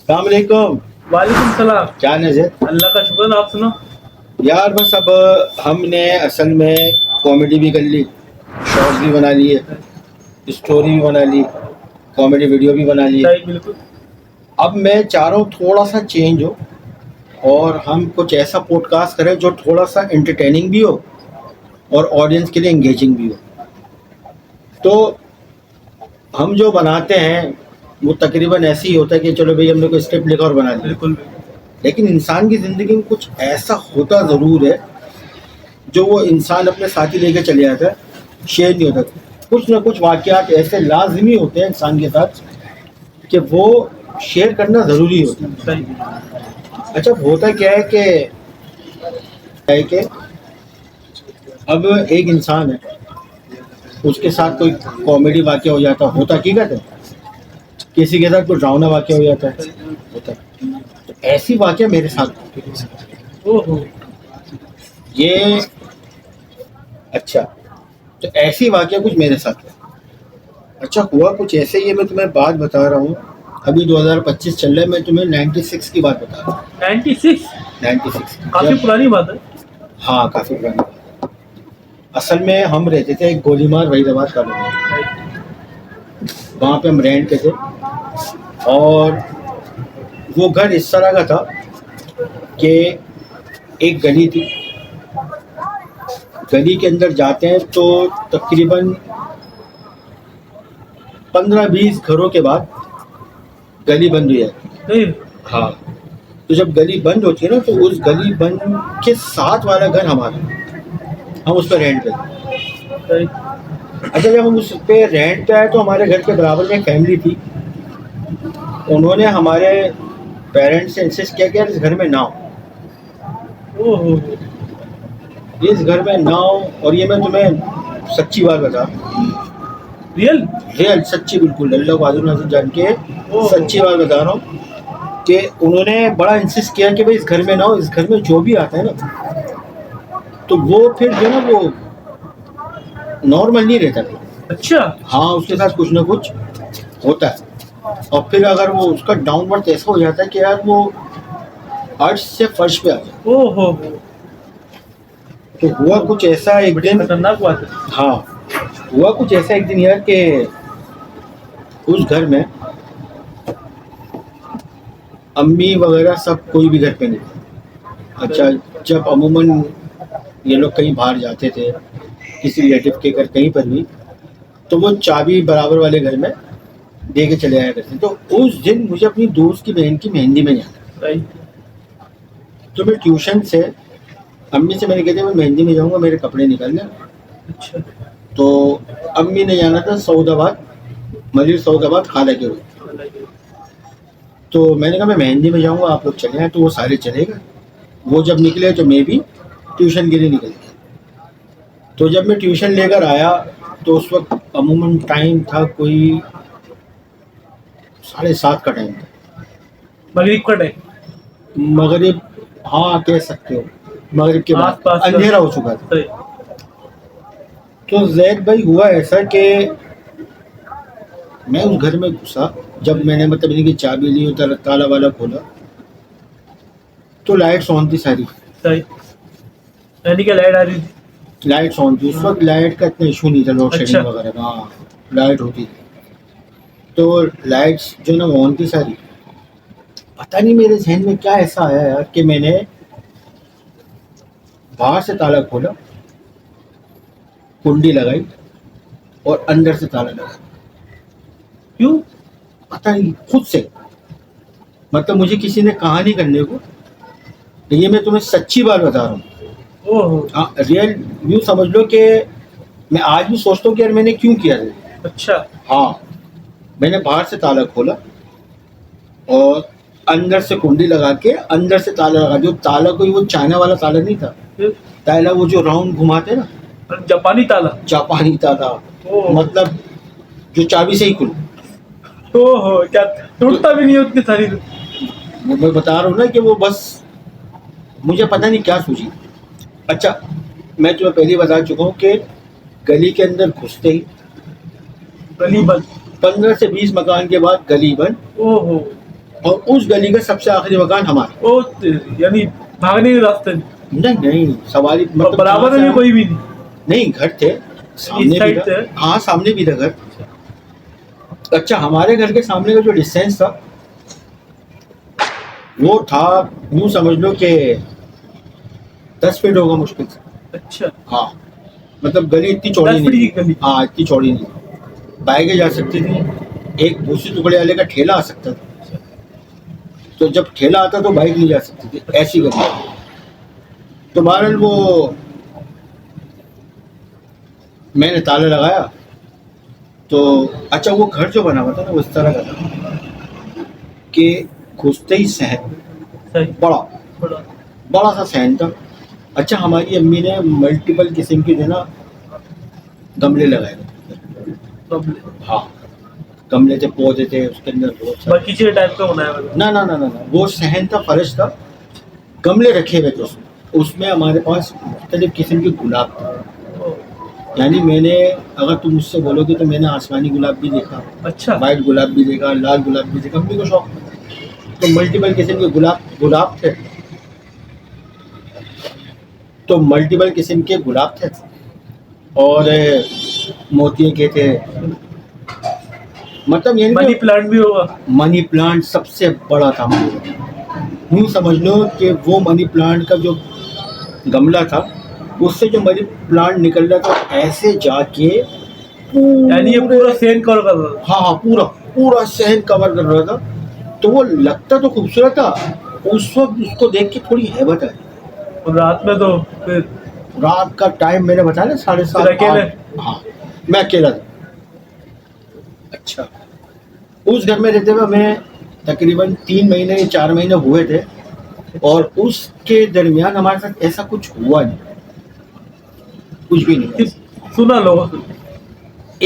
अस्सलामुअलैकुम। वालेकुम सलाम। क्या नज़र अल्लाह का शुक्र। आप सुनो। यार, बस अब हमने असल में कॉमेडी भी कर ली, शॉर्ट्स भी बना लिए, स्टोरी भी बना ली, कॉमेडी वीडियो भी बना लिए। सही, बिल्कुल। अब मैं चाह रहा हूँ थोड़ा सा चेंज हो और हम कुछ ऐसा पॉडकास्ट करें जो थोड़ा सा एंटरटेनिंग भी हो और ऑडियंस के लिए एंगेजिंग भी हो। तो हम जो बनाते हैं वो तकरीबन ऐसे ही होता है कि चलो भाई हमने कोई स्क्रिप्ट लिखा और बना लिया। बिल्कुल। लेकिन इंसान की ज़िंदगी में कुछ ऐसा होता ज़रूर है जो वो इंसान अपने साथी लेके चले जाता है, शेयर नहीं होता। कुछ ना कुछ वाक़यात ऐसे लाजमी होते हैं इंसान के साथ कि वो शेयर करना ज़रूरी होता है। सही। अच्छा, होता क्या है कि अब एक इंसान है, उसके साथ कोई कॉमेडी वाक़या हो जाता, होता हकीकत है, किसी के साथ कोई ड्रावना वाक़या हो जाता है, होता है। तो ऐसी वाक़या मेरे साथ ओहो। ये अच्छा, तो ऐसी वाक़या कुछ मेरे साथ हुआ। अच्छा, हुआ कुछ ऐसे ही है, मैं तुम्हें बात बता रहा हूँ। अभी 2025 चल रहा है, मैं तुम्हें 96 की बात बता रहा हूँ। 96? 96 काफी पुरानी बात है। हाँ, काफ़ी पुरानी बात है। असल में हम रहते थे गोलीमार वहीदाबाद कॉलोनी में, वहाँ पे हम रेंट पे थे। और वो घर इस तरह का था कि एक गली थी, गली के अंदर जाते हैं तो तकरीबन 15-20 घरों के बाद गली बंद हुई है। नहीं। हाँ, तो जब गली बंद होती है ना, तो उस गली बंद के साथ वाला घर हमारा, हम उस पर रेंट पे थे। सही। अच्छा, जब हम उस पे रेंट पे आए तो हमारे घर के बराबर में एक फैमिली थी। उन्होंने हमारे पेरेंट्स से इंसिस्ट किया कि यार इस घर में ना हो, ओहो। इस घर में ना हो। और ये मैं तुम्हें सच्ची बात बता, रियल? रियल सच्ची, बिल्कुल अल्लाह को हाज़िर नाज़िर जान के सच्ची बात बता रहा हूँ कि उन्होंने बड़ा इंसिस्ट किया कि भाई इस घर में ना हो। इस घर में जो भी आता है ना, तो वो फिर जो ना वो नॉर्मल नहीं रहता। अच्छा। हाँ, उसके साथ कुछ ना कुछ होता है। और फिर अगर वो उसका डाउनवर्ड ऐसा हो जाता है कि यार वो अर्श से फर्श पे आ जाए। ओहो। तो हुआ कुछ ऐसा एक बड़ी दिन, खतरनाक बात है। हाँ, हुआ कुछ ऐसा एक दिन यार कि उस घर में अम्मी वगैरह सब कोई भी घर पे नहीं था। अच्छा, जब अमूमन ये लोग कहीं बाहर जाते थे किसी रिलेटिव के घर कहीं पर भी, तो वो चाबी बराबर वाले घर में दे के चले आया करते। तो उस दिन मुझे अपनी दोस्त की बहन की मेहंदी में जाना। सही। तो मैं ट्यूशन से अम्मी से मैंने कहते मैं मेहंदी में जाऊँगा, मेरे कपड़े निकालना। अच्छा। तो अम्मी ने जाना था सऊदाबाद, मलिर सऊदाबाद खाला के रोड। तो मैंने कहा मैं मेहंदी में जाऊँगा, आप लोग चले आए। तो वो सारे चले गए। वो जब निकले तो मैं भी ट्यूशन के लिए निकल गया। तो जब मैं ट्यूशन लेकर आया तो उस वक्त अमूमन टाइम था कोई 7:30 का टाइम था, मगरिब का टाइम। मगरिब, हाँ कह सकते हो, मगरिब के बाद आस-पास का। अंधेरा हो चुका था। सही। तो जैद भाई हुआ ऐसा कि मैं उस घर में घुसा। जब मैंने मतलब इनकी चाबी ली और ताला वाला खोला तो लाइट्स ऑन थी सारी। सही। यानी कि लाइट आ रही थी। लाइट्स ऑन थी उस वक्त, लाइट का इतना इशू नहीं था, लोड शेडिंग अच्छा। वगैरह का। हाँ, लाइट होती थी। तो लाइट्स जो ना ऑन थी सारी। पता नहीं मेरे जहन में क्या ऐसा आया यार कि मैंने बाहर से ताला खोला, कुंडी लगाई और अंदर से ताला लगा। क्यों? पता नहीं, खुद से। मतलब मुझे किसी ने कहा नहीं करने को, ये मैं तुम्हें सच्ची बात बता रहा हूँ। ओहो। हाँ, रियल। यूँ समझ लो कि मैं आज भी सोचता हूँ कि यार मैंने क्यों किया था। अच्छा। हाँ, मैंने बाहर से ताला खोला और अंदर से कुंडी लगा के अंदर से ताला लगा। जो ताला कोई वो चाइना वाला ताला नहीं था, फिर? ताला वो जो राउंड घुमाते ना, जापानी ताला। जापानी ताला। ओह। मतलब जो चाबी से ही खुल। ओहो, क्या टूटता भी नहीं है उतनी सारी। वो मैं बता रहा हूँ ना कि वो बस मुझे पता नहीं क्या सूझी। अच्छा, मैं तुम्हें पहले ही बता चुका हूँ कि गली के अंदर घुसते ही गली बंद। 15 से 20 मकान के बाद गली बंद। ओहो। और उस गली का सबसे आखिरी मकान हमारा। ओ यानी भागने के रास्ते में? नहीं नहीं, सवारी और मतलब बराबर में भी कोई भी नहीं? नहीं, घर थे सामने भी साइड से? था, हाँ सामने भी था घर। अच्छा, हमारे घर के सामने का जो डिस्टेंस था वो था, यूं समझ लो कि 10 फीट होगा मुश्किल से। अच्छा, हाँ, मतलब गली इतनी चौड़ी 10 फीट नहीं की थी। गली? हाँ, इतनी चौड़ी नहीं, बाइकें जा सकती थी, एक भूसी टुकड़े वाले का ठेला आ सकता था, तो जब ठेला आता तो बाइक नहीं जा सकती थी, ऐसी गली थी। तो बहरहाल वो मैंने ताला लगाया तो, अच्छा वो घर जो बना हुआ था ना वो इस तरह का था कि घुसते ही सहन, सही, बड़ा बड़ा। बड़ा सा सहन था। अच्छा, हमारी अम्मी ने मल्टीपल किस्म के जो ना गमले लगाए थे। गमले? हाँ, गमले थे, पौधे थे, उसके अंदर बहुत सारे। बगीचे टाइप का बनाया हुआ? ना ना ना ना ना, वो सहन था, फर्श था, गमले रखे हुए थे उसमें। उसमें हमारे पास मुख्तलिफ किस्म के गुलाब थे। ओ, यानी मैंने, अगर तुम मुझसे बोलोगे तो मैंने आसमानी गुलाब भी देखा, अच्छा। वाइट गुलाब भी देखा, लाल गुलाब भी देखा, अम्मी को शौक था। तो मल्टीपल किस्म के गुलाब थे, तो मल्टीपल किस्म के गुलाब थे और मोतिये के थे, मतलब यानी मनी प्लांट भी होगा? मनी प्लांट सबसे बड़ा था हमारे। यूँ समझ लो कि वो मनी प्लांट का जो गमला था, उससे जो मनी प्लांट निकल रहा था ऐसे जाके यानी ये पूरा सेन कवर कर रहा था? हाँ हाँ, पूरा पूरा सहन कवर कर रहा था। तो वो लगता तो खूबसूरत था, उस वक्त उसको देख के थोड़ी हैबत आई। और रात में तो फिर? रात का टाइम मैंने बताया ना, 7:30 फिर अकेले? 8। हाँ, मैं अकेला था। अच्छा, उस घर में रहते हुए मैं तकरीबन 3 महीने या 4 महीने हुए थे, और उसके दरमियान हमारे साथ ऐसा कुछ हुआ नहीं, कुछ भी नहीं। सुना लोगों से?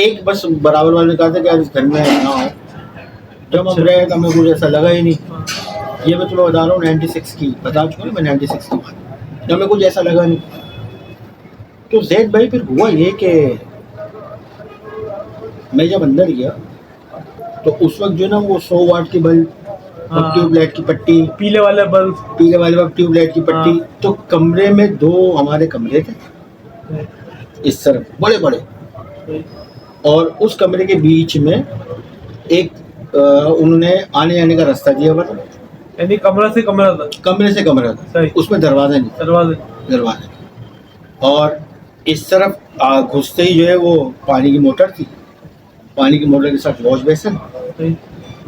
एक बस बराबर वाले ने कहा था कि यार इस घर में ना हो, जब हम रहे तो हमें कुछ ऐसा लगा ही नहीं। ये मैं तुम्हें बता रहा हूँ 96 की, बता चुका मैं 96 की बात, जब हमें कुछ ऐसा लगा नहीं। तो जैद भाई फिर हुआ ये कि मैं जब अंदर गया तो उस वक्त जो ना वो 100 वाट की बल्ब और हाँ। ट्यूबलाइट की पट्टी, पीले वाले बल्ब? पीले वाले बल्ब, ट्यूबलाइट की पट्टी। हाँ। तो कमरे में 2 हमारे कमरे थे इस तरफ, बड़े बड़े, और उस कमरे के बीच में एक उन्होंने आने जाने का रास्ता दिया हुआ था। यानी कमरा से कमरा था? कमरे से कमरा था, सही। उसमें दरवाजा नहीं था, दरवाजे? दरवाजा नहीं। और इस तरफ घुसते ही जो है वो पानी की मोटर थी, पानी की मोटर के साथ वॉश बेसिन, सही।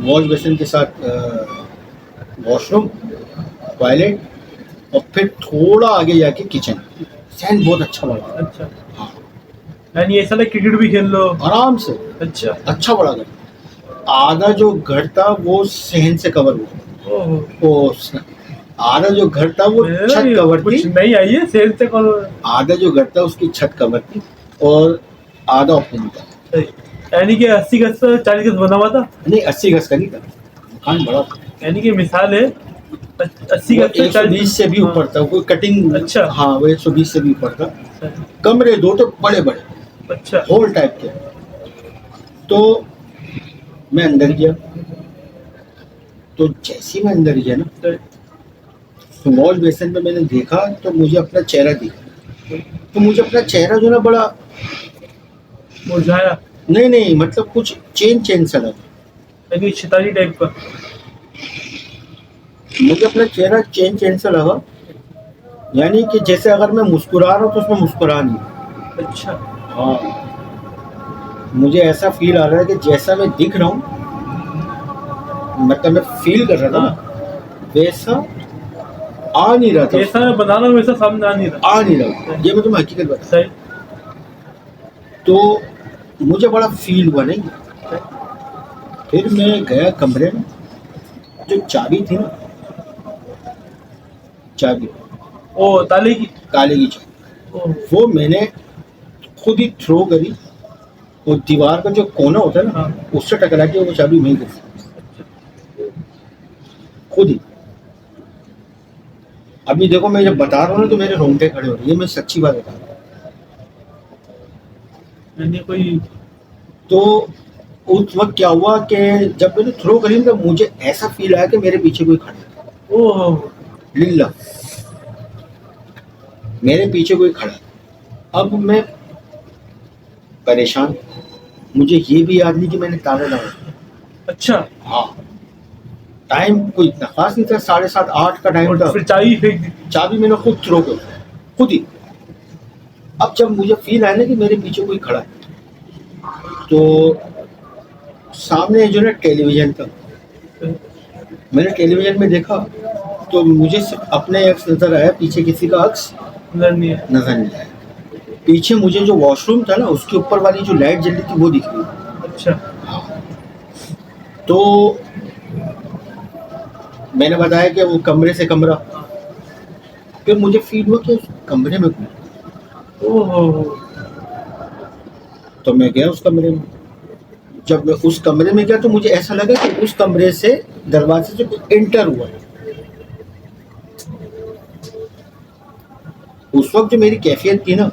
वॉश बेसिन के साथ वॉशरूम, टॉयलेट, और फिर थोड़ा आगे जाके किचन। सहन बहुत अच्छा बड़ा। अच्छा, हाँ, यानी ऐसा ना क्रिकेट भी खेल लो आराम से, अच्छा? अच्छा बड़ा घर। आधा जो घर था वो सहन से कवर हुआ, ओहो, वो आधा जो घर था वो छत कवर थी, कुछ नहीं आई है सेल से करो। आधा जो घर था उसकी छत कवर थी और आधा ओपन था। सही, यानी कि 80 गज से 40 गज बना हुआ था? नहीं, 80 गज का नहीं था, मकान बड़ा था। यानी कि मिसाल है 80 गज से 120 से भी ऊपर था, कोई कटिंग। अच्छा। हाँ, वो 120 से भी ऊपर था। सही, कमरे 2 तो बड़े बड़े, अच्छा। हॉल टाइप के। तो मैं अंदर गया, तो जैसे ही मैं अंदर गया ना, सही, तो वॉश बेसिन में मैंने देखा तो मुझे अपना चेहरा दिखा। तो मुझे अपना चेहरा जो ना बड़ा, मुरझाया? नहीं नहीं, मतलब कुछ चेंज सा लगा। यानी शैतानी टाइप का? मुझे अपना चेहरा चेंज सा लगा, यानी कि जैसे अगर मैं मुस्कुरा रहा हूँ तो उसमें मुस्कुरा नहीं। अच्छा, हाँ, मुझे ऐसा फील आ रहा है कि जैसा मैं दिख रहा हूँ, मतलब मैं फील कर रहा था ना, वैसा आ नहीं रहा था। जैसा मैं बना रहा हूँ वैसा सामने आ नहीं रहा? आ नहीं रहा, ये मैं तुम्हें हकीकत बता। सही। तो मुझे बड़ा फील हुआ नहीं। फिर मैं गया कमरे में, जो चाबी थी ना, चाबी, ओ ताले की? ताले की चाबी, ओ, वो मैंने खुद ही थ्रो करी, और दीवार का जो कोना होता है ना, हाँ। उससे टकरा के वो चाबी वहीं गिरी, खुद ही। अभी देखो, मैं जब बता रहा हूँ ना तो मेरे रोंगटे खड़े हो रहे हैं, ये मैं सच्ची बात बता रहा हूँ। यानी कोई तो उस वक्त क्या हुआ कि जब मैंने थ्रो करी तो मुझे ऐसा फील आया कि मेरे पीछे कोई खड़ा है। ओहो। लिल्ला, मेरे पीछे कोई खड़ा है। अब मैं परेशान, मुझे ये भी याद नहीं कि मैंने ताला लगाया। अच्छा। हाँ, टाइम कोई इतना खास नहीं था, 7:30 8 का टाइम और था। फिर चाबी फेंक दी। चाबी मैंने खुद थ्रो कर, खुद ही। अब जब मुझे फील आया ना कि मेरे पीछे कोई खड़ा है, तो सामने जो है टेलीविजन था, मैंने टेलीविजन में देखा तो मुझे सिर्फ अपने अक्स नजर आया, पीछे किसी का अक्स नजर नहीं है। नजर नहीं आया। पीछे मुझे जो वॉशरूम था ना, उसके ऊपर वाली जो लाइट जल रही थी वो दिख रही। अच्छा। तो मैंने बताया कि वो कमरे से कमरा, फिर मुझे फील हुआ कि उस कमरे में कोई। ओहो। तो मैं गया उस कमरे में। जब मैं उस कमरे में गया तो मुझे ऐसा लगा कि उस कमरे से, दरवाजे से कोई एंटर हुआ है। उस वक्त जो मेरी कैफियत थी ना,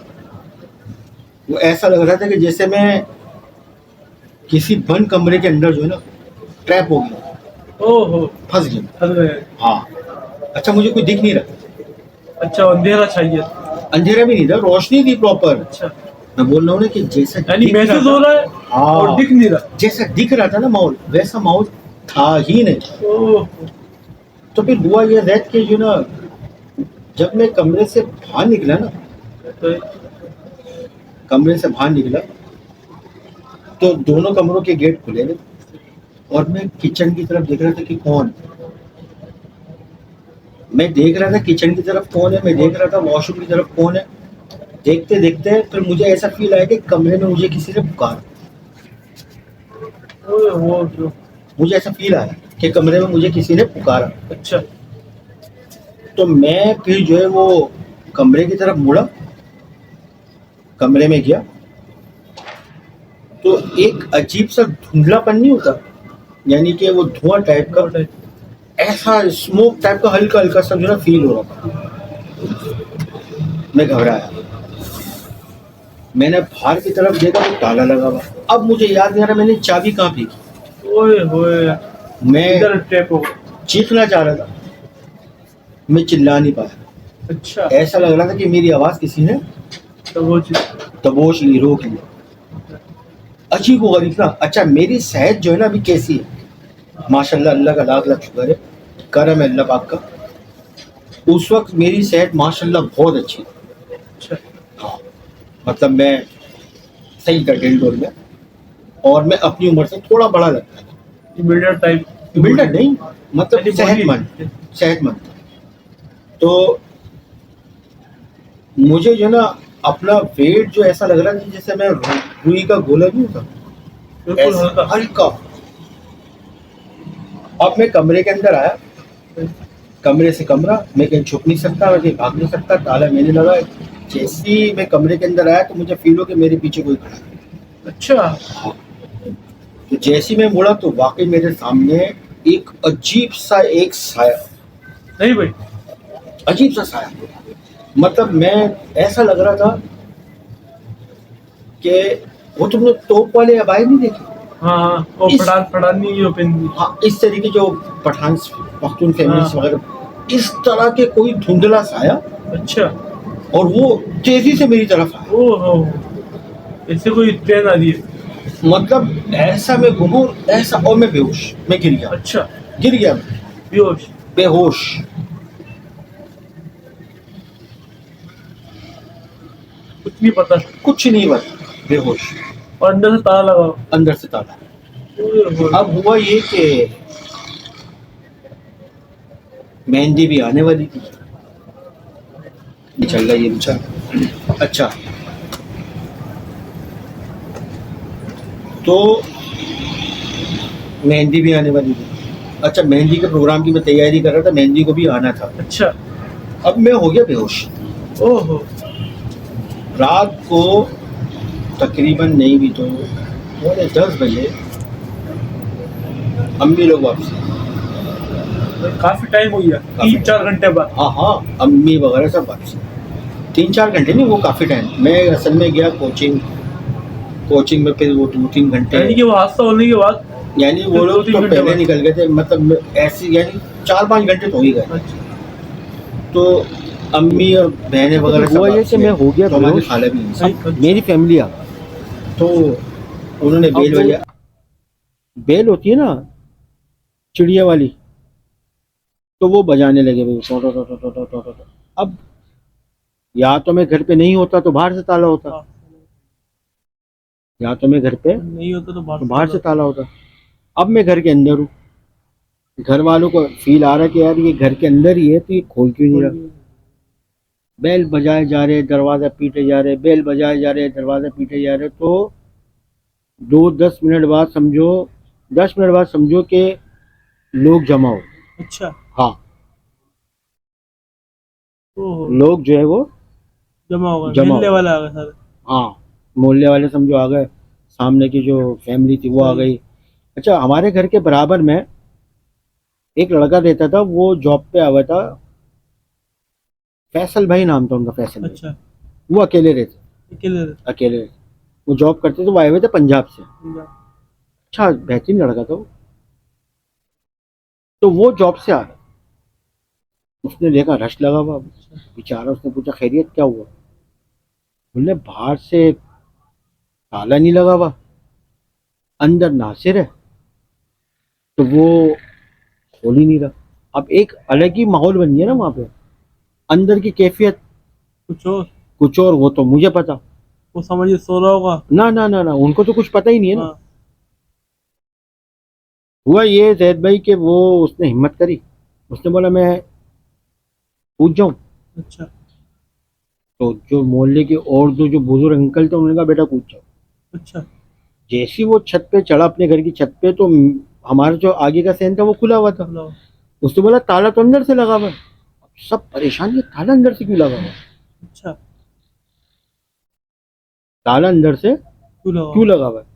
वो ऐसा लग रहा था कि जैसे मैं किसी बंद कमरे के अंदर जो है ना ट्रैप हो गया, ओहो। फंस गया। फंस गए। हाँ, अच्छा मुझे कोई दिख नहीं रहा, अच्छा, अंधेरा चाहिए। अंधेरा भी नहीं था, रोशनी थी प्रॉपर। अच्छा, मैं बोल रहा हूँ ना कि जैसा यानी दिख रहा महसूस था, हो रहा है हाँ, और दिख नहीं रहा। जैसा दिख रहा था ना माहौल, वैसा माहौल था ही नहीं। ओह। तो फिर हुआ ये रैत के जो ना, जब मैं कमरे से बाहर निकला ना, तो कमरे से बाहर निकला तो दोनों कमरों के गेट खुले थे और मैं किचन की तरफ देख रहा था कि कौन, मैं देख रहा था किचन की तरफ कौन है, मैं देख रहा था वॉशरूम की तरफ कौन है। देखते देखते फिर मुझे ऐसा फील आया कि कमरे में मुझे किसी ने पुकारा। वो जो। मुझे ऐसा फील आया कि कमरे में मुझे किसी ने पुकारा। अच्छा। तो मैं फिर जो है वो कमरे की तरफ मुड़ा, कमरे में गया तो एक अजीब सा धुंधलापन नहीं होता, यानी कि वो धुआं टाइप का, ऐसा स्मोक टाइप का हल्का हल्का सा जो ना फील हो रहा था। मैं घबराया, मैंने बाहर की तरफ देखा तो ताला लगा हुआ। अब मुझे याद नहीं आ रहा मैंने चाबी कहाँ फेंकी। ओए होए। मैं इधर टैप हो गया। चीखना चाह रहा था, मैं चिल्ला नहीं पाया। अच्छा। ऐसा लग रहा था कि मेरी आवाज किसी ने तो वो चीज। दबोच ली, रोक ली। अजीब और गरीब ना। अच्छा, मेरी सेहत जो है ना अभी कैसी है, माशाल्लाह, अल्लाह का लाख लाख शुक्र है, करम है अल्लाह पाक का। उस वक्त मेरी सेहत माशाल्लाह बहुत अच्छी थी। अच्छा। हाँ, मतलब मैं सही था डेढ़ में, और मैं अपनी उम्र से थोड़ा बड़ा लगता था। Builder type. बिल्डर नहीं, मतलब यानी सेहतमंद, सेहतमंद था। तो मुझे जो ना अपना वेट जो ऐसा लग रहा था जैसे मैं रुई का गोला नहीं होता, बिल्कुल ऐसा हल्का। हल्का। अब मैं कमरे के अंदर आया, कमरे से कमरा, मैं कहीं छुप नहीं सकता, मैं कहीं भाग नहीं सकता, ताला मैंने लगाया। जैसे ही मैं कमरे के अंदर आया तो मुझे फील हो कि मेरे पीछे कोई खड़ा है। अच्छा। तो जैसे ही मैं मुड़ा तो वाकई मेरे सामने एक अजीब सा एक साया, नहीं भाई। अजीब सा साया, मतलब मैं ऐसा लग रहा था कि वो तुमने तोप वाले अबाए नहीं देखे, हाँ हाँ, वो इस- पठानी जो पेन। हाँ, इस तरीके जो पठान पख्तून फैमिलीज हाँ। वगैरह, इस तरह के कोई धुंधला साया, अच्छा। और वो तेजी से मेरी तरफ आया। ओहो, ऐसे कोई ट्रेन आ रही है। मतलब ऐसा मैं घूमूं, ऐसा, और मैं बेहोश, मैं गिर गया, अच्छा। गिर गया मैं, बेहोश। बेहोश। कुछ नहीं पता। कुछ नहीं बता, बेहोश, और अंदर से ताला लगा। अंदर से ताला। ओए होए। अब हुआ ये कि मेहंदी भी आने वाली थी, चल रहा ये बेचारा। अच्छा, तो मेहंदी भी आने वाली थी। अच्छा, मेहंदी के प्रोग्राम की मैं तैयारी कर रहा था, मेहंदी को भी आना था। अच्छा। अब मैं हो गया बेहोश। ओहो। रात को तकरीबन नहीं भी तो 10 बजे अम्मी लोग वापस आए। काफी टाइम हो गया, काफी। 3-4 घंटे बाद। हाँ हाँ, अम्मी वगैरह सब वापस आए। 3-4 घंटे नहीं, वो काफ़ी टाइम। मैं असल में गया कोचिंग में फिर वो 2-3 घंटे, यानी कि वो हादसा होने के बाद यानी वो फिर लोग 2-3 तो घंटे पहले बाद। निकल गए थे, मतलब ऐसी यानी 4-5 घंटे तो हो ही गए। अच्छा तो अम्मी और बहनें तो वगैरह फिर सब हुआ ये वापस कि मैं गई। हो गया तो हमारी बेहोश। खाला भी नहीं थी। अच्छा। मेरी फैमिली आ, तो उन्होंने बेल अब वो बजा, बेल होती है ना चिड़िया वाली, तो वो बजाने लगे भाई, टो टो टो टो टो टो टो टो। अब या तो मैं घर पे नहीं होता तो बाहर से ताला होता, हाँ, या तो मैं घर पे नहीं होता तो तो बाहर से ताला होता। अब मैं घर के अंदर हूँ, घर वालों को फील आ रहा है कि यार ये घर के अंदर ही है तो ये खोल क्यों नहीं रहा। बेल बजाए जा रहे, दरवाजा पीटे जा रहे, बेल बजाए जा रहे, दरवाजा पीटे जा रहे। तो 10 मिनट बाद समझो, 10 मिनट बाद समझो कि लोग जमा हो। अच्छा। हाँ, ओहो, लोग जो है वो जमा होगा, जमा मिलने हो। वाला आ गया सारे। हाँ, मोहल्ले वाले समझो आ गए, सामने की जो फैमिली थी वो आ गई। अच्छा, हमारे घर के बराबर में एक लड़का रहता था, वो जॉब पे आया था, फैसल भाई नाम था उनका, फैसल भाई। अच्छा, वो अकेले रहते, अकेले अकेले रहते। वो जॉब करते थे, वो आए हुए थे पंजाब से। रहते। अच्छा बेहतरीन लड़का था वो। तो वो जॉब से आ गया, उसने देखा रश लगा हुआ, बेचारा, उसने पूछा खैरियत क्या हुआ। बोले बाहर से ताला नहीं लगा हुआ, अंदर नासिर है, तो वो खोल ही नहीं रहा। अब एक अलग ही माहौल बन गया ना वहाँ पे, अंदर की कैफियत कुछ और कुछ और, वो तो मुझे पता। वो समझिए सो रहा होगा। ना ना ना ना, उनको तो कुछ पता ही नहीं है ना। हाँ, हुआ ये जैद भाई कि वो, उसने हिम्मत करी, उसने बोला मैं पूछ जाऊं। अच्छा तो जो मोहल्ले के और जो बुजुर्ग अंकल थे, उन्होंने कहा बेटा पूछ जाओ। अच्छा। जैसे ही वो छत पे चढ़ा, अपने घर की छत पे, तो हमारा जो आगे का सेन था वो खुला हुआ था। हेलो। उसने बोला ताला तो अंदर से लगा हुआ है। सब परेशान, ये ताला अंदर से क्यों लगा हुआ है, अच्छा, ताला अंदर से क्यों लगा हुआ है।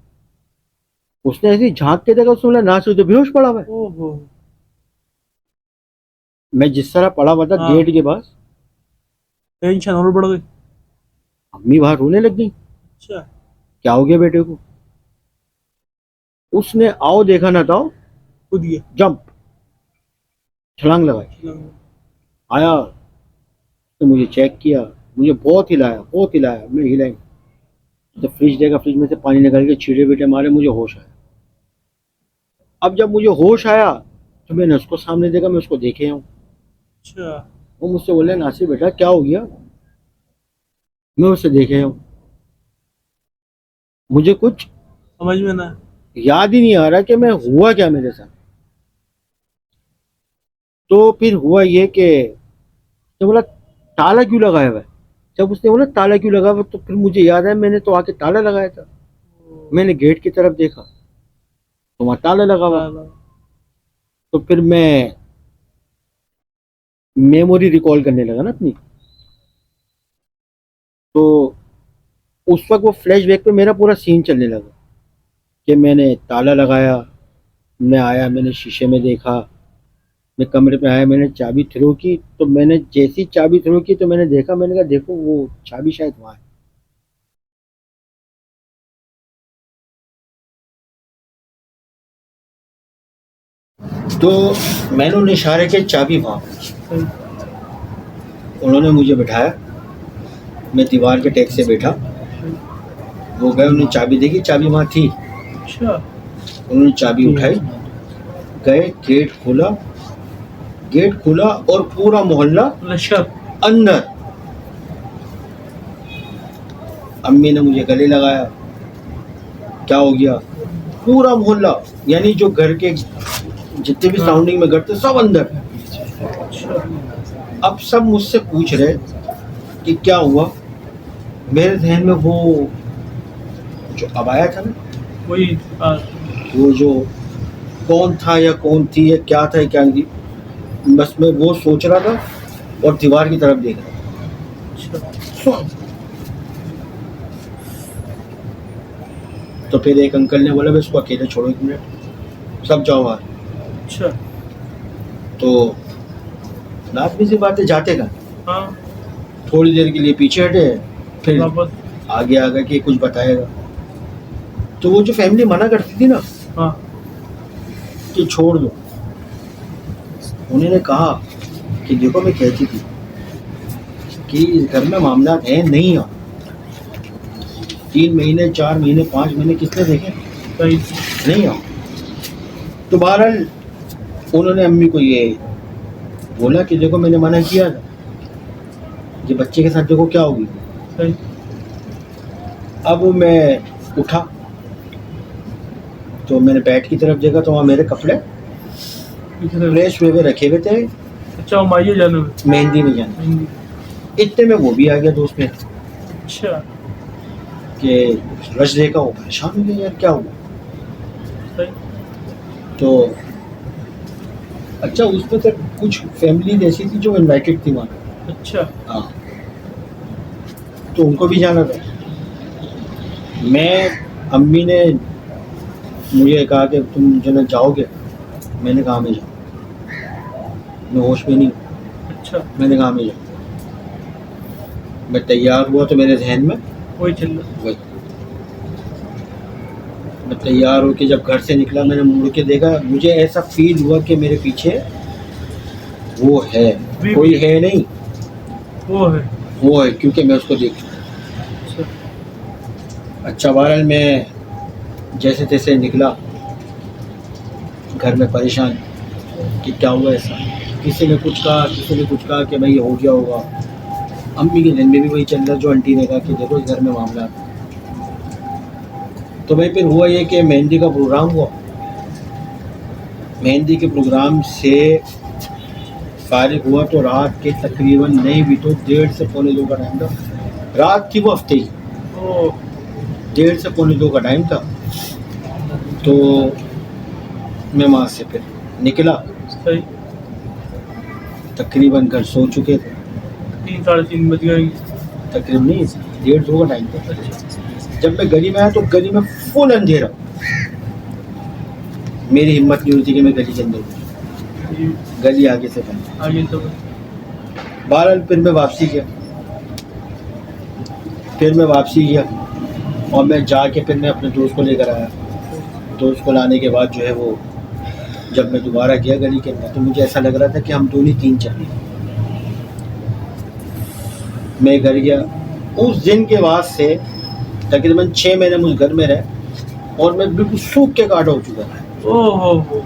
उसने ऐसे ही झांक के देखा, उसने बोला ना से तो बेहोश पड़ा हुआ है। ओहो, मैं जिस तरह पड़ा हुआ था हाँ। गेट के पास, टेंशन और बढ़ गई। अम्मी बाहर रोने लग गई, अच्छा, क्या हो गया बेटे को। उसने आओ देखा ना था, कूद गया। जंप, छलांग लगाई, आया, तो मुझे चेक किया, मुझे बहुत हिलाया, बहुत हिलाया, मैं हिला नहीं। तो फ्रिज देखा, फ्रिज में से पानी निकाल के छींटे बीटे मारे, मुझे होश आया। अब जब मुझे होश आया तो मैंने उसको सामने देखा, मैं उसको देखे हूँ। अच्छा, वो मुझसे बोले नासिर बेटा क्या हो गया, मैं उससे देखे हूँ। मुझे कुछ समझ में ना। याद ही नहीं आ रहा कि मैं हुआ क्या मेरे साथ। तो फिर हुआ ये कि तो बोला ताला क्यों लगाया हुआ है। जब उसने बोला ताला क्यों लगा हुआ, तो फिर मुझे याद आया मैंने तो आके ताला लगाया था। मैंने गेट की तरफ देखा तो वहाँ ताला लगा हुआ। तो फिर मैं मेमोरी रिकॉल करने लगा ना अपनी। तो उस वक्त वो फ्लैशबैक पे मेरा पूरा सीन चलने लगा कि मैंने ताला लगाया, मैं आया, मैंने शीशे में देखा, मैं कमरे पे आया, मैंने चाबी थ्रो की, तो मैंने जैसी चाबी थ्रो की तो मैंने देखा, मैंने कहा देखो वो चाबी शायद वहाँ है। तो मैंने उन्हें इशारे किया चाबी वहाँ। उन्होंने मुझे बिठाया, मैं दीवार के टेक से बैठा, वो गए, उन्होंने चाबी देखी, चाबी वहाँ थी। अच्छा, उन्होंने चाबी उठाई, गए, गेट खुला और पूरा मोहल्ला लश्कर अंदर। अम्मी ने मुझे गले लगाया, क्या हो गया, पूरा मोहल्ला, यानी जो घर के जितने भी साउंडिंग में घर थे सब अंदर। अब सब मुझसे पूछ रहे कि क्या हुआ। मेरे ध्यान में वो जो अबाया था ना, वही। वो जो कौन था या कौन थी या क्या था या क्या नहीं, बस मैं वो सोच रहा था और दीवार की तरफ देख रहा था। तो फिर एक अंकल ने बोला इसको अकेले छोड़ो 1 मिनट, सब जाओ बाहर। अच्छा, तो लाजमी सी बात है, जाते का हाँ, थोड़ी देर के लिए पीछे हटे, फिर वापस। आगे आगे के कुछ बताएगा। तो वो जो फैमिली मना करती थी ना हाँ कि छोड़ दो, उन्होंने कहा कि देखो मैं कहती थी कि इस घर में मामला है, नहीं आओ। 3 महीने 4 महीने 5 महीने किसने देखे, सही। नहीं आओ। तो बहरहाल उन्होंने अम्मी को ये बोला कि देखो मैंने मना किया था, ये बच्चे के साथ देखो क्या होगी। सही। अब मैं उठा तो मैंने बेड की तरफ देखा तो वहाँ मेरे कपड़े पीछे से- फ्रेश हुए रखे हुए थे, अच्छा वो माइयो जाने में। मेहंदी में जाना। इतने में वो भी आ गया दोस्त में अच्छा कि रश देखा, वो परेशान हो गया, यार क्या हुआ। सही। तो अच्छा उसमें तो कुछ फैमिली ऐसी थी जो इनवाइटेड थी वहाँ। अच्छा हाँ, तो उनको भी जाना था। मैं अम्मी ने मुझे कहा कि तुम जो ना जाओगे, मैंने कहा मैं जाऊँ, मैं होश में नहीं हूँ। अच्छा मैंने कहा मैं जाऊँ। मैं तैयार हुआ तो मेरे जहन में वही चल रहा। वही, मैं तैयार होकर जब घर से निकला, मैंने मुड़ के देखा, मुझे ऐसा फील हुआ कि मेरे पीछे वो है, कोई है नहीं, वो है। वो है, क्योंकि मैं उसको देख चुका। अच्छा अच्छा बहरहाल मैं जैसे तैसे निकला घर में परेशान कि क्या हुआ ऐसा। किसी ने कुछ कहा, किसी ने कुछ कहा कि भाई हो गया होगा। अम्मी के दिन में भी वही चल रहा जो आंटी ने कहा कि देखो इस घर में मामला है। तो भाई फिर हुआ ये कि मेहंदी का प्रोग्राम हुआ। मेहंदी के प्रोग्राम से फारिग हुआ तो रात के तकरीबन नहीं भी तो 1:30 से 1:45 का टाइम था। रात थी वो हफ्ते की, ओ 1:30 से 1:45 का टाइम था। तो मैं वहाँ से फिर निकला, सही। तकरीबन घर सो चुके थे। 3 साढ़े 3 बज गए। तकरीबन नहीं, 1:30 का टाइम था। अच्छा जब मैं गली में आया तो गली में फुल अंधेरा। मेरी हिम्मत नहीं होती कि मैं गली के अंदर घुसूं। ये गली आगे से बंद। आगे तो बहरहाल फिर मैं वापसी गया, और मैं जाके फिर मैं अपने दोस्त को लेकर आया। दोस्त को लाने के बाद जो है वो, जब मैं दोबारा गया गली के अंदर तो मुझे ऐसा लग रहा था कि हम दोनों 3 चले। मैं घर गया, उस दिन के बाद से तकरीबन 6 महीने मुझ घर में रहे और मैं बिल्कुल सूख के काटा हो चुका था। ओहो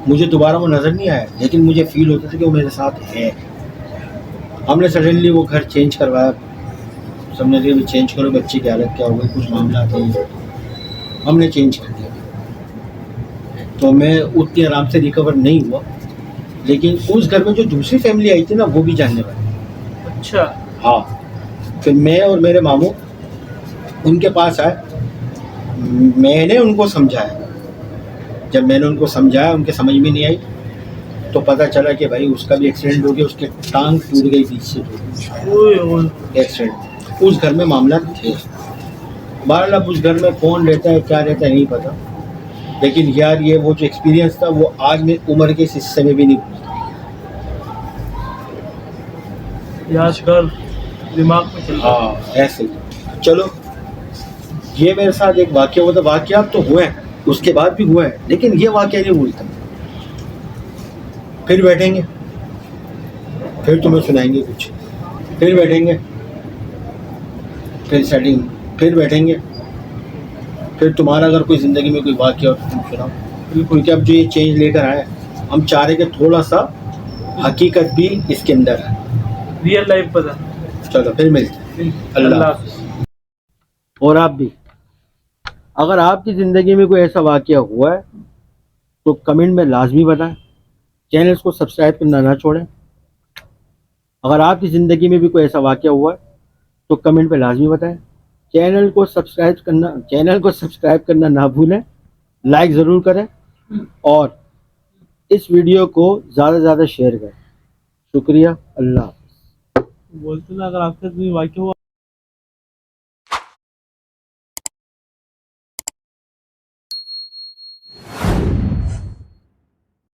मुझे दोबारा वो नज़र नहीं आया, लेकिन मुझे फील होता था कि वो मेरे साथ है। हमने सडनली वो घर चेंज करवाया, सबने कहा चेंज करो, बच्चे की हालत क्या हो गई, कुछ मामला थे, हमने चेंज कर दिया। तो मैं उतनी आराम से रिकवर नहीं हुआ, लेकिन उस घर में जो दूसरी फैमिली आई थी ना वो भी जानने वाली। अच्छा हाँ, फिर मैं और मेरे मामू उनके पास आए, मैंने उनको समझाया। जब मैंने उनको समझाया, उनके समझ में नहीं आई, तो पता चला कि भाई उसका भी एक्सीडेंट हो गया, उसकी टांग टूट गई बीच से, ओए ओए एक्सीडेंट। उस घर में मामला थे। बहरहाल अब उस घर में कौन रहता है क्या रहता है नहीं पता, लेकिन यार ये वो जो एक्सपीरियंस था वो आज मैं उम्र के इस हिस्से में भी नहीं भूलता। यादगार दिमाग में चल रहा। हाँ ऐसे ही। चलो ये मेरे साथ एक वाकया हुआ था, वाकया तो हुए हैं उसके बाद भी हुआ है, लेकिन ये वाकया नहीं भूलता। फिर बैठेंगे, फिर तुम्हें सुनाएंगे कुछ, फिर बैठेंगे, फिर सेटिंग, फिर बैठेंगे, फिर तुम्हारा अगर कोई ज़िंदगी में कोई वाकया हो तो तुम सुनाओ। बिल्कुल, कि अब जो ये चेंज लेकर आए, हम चाह रहे कि थोड़ा सा हकीकत भी इसके अंदर है। रियल लाइफ पता। चलो फिर मिलते हैं। अल्लाह हाफिज़। और आप भी, अगर आपकी ज़िंदगी में कोई ऐसा वाकया हुआ है तो कमेंट में लाजमी बताएं। चैनल को सब्सक्राइब करना ना छोड़ें। अगर आपकी ज़िंदगी में भी कोई ऐसा वाकया हुआ है तो कमेंट पे लाजमी बताएं। चैनल को सब्सक्राइब करना ना भूलें। लाइक ज़रूर करें और इस वीडियो को ज़्यादा से ज़्यादा शेयर करें। शुक्रिया। अल्लाह। बोलते ना अगर आपके साथ कोई वाकया हुआ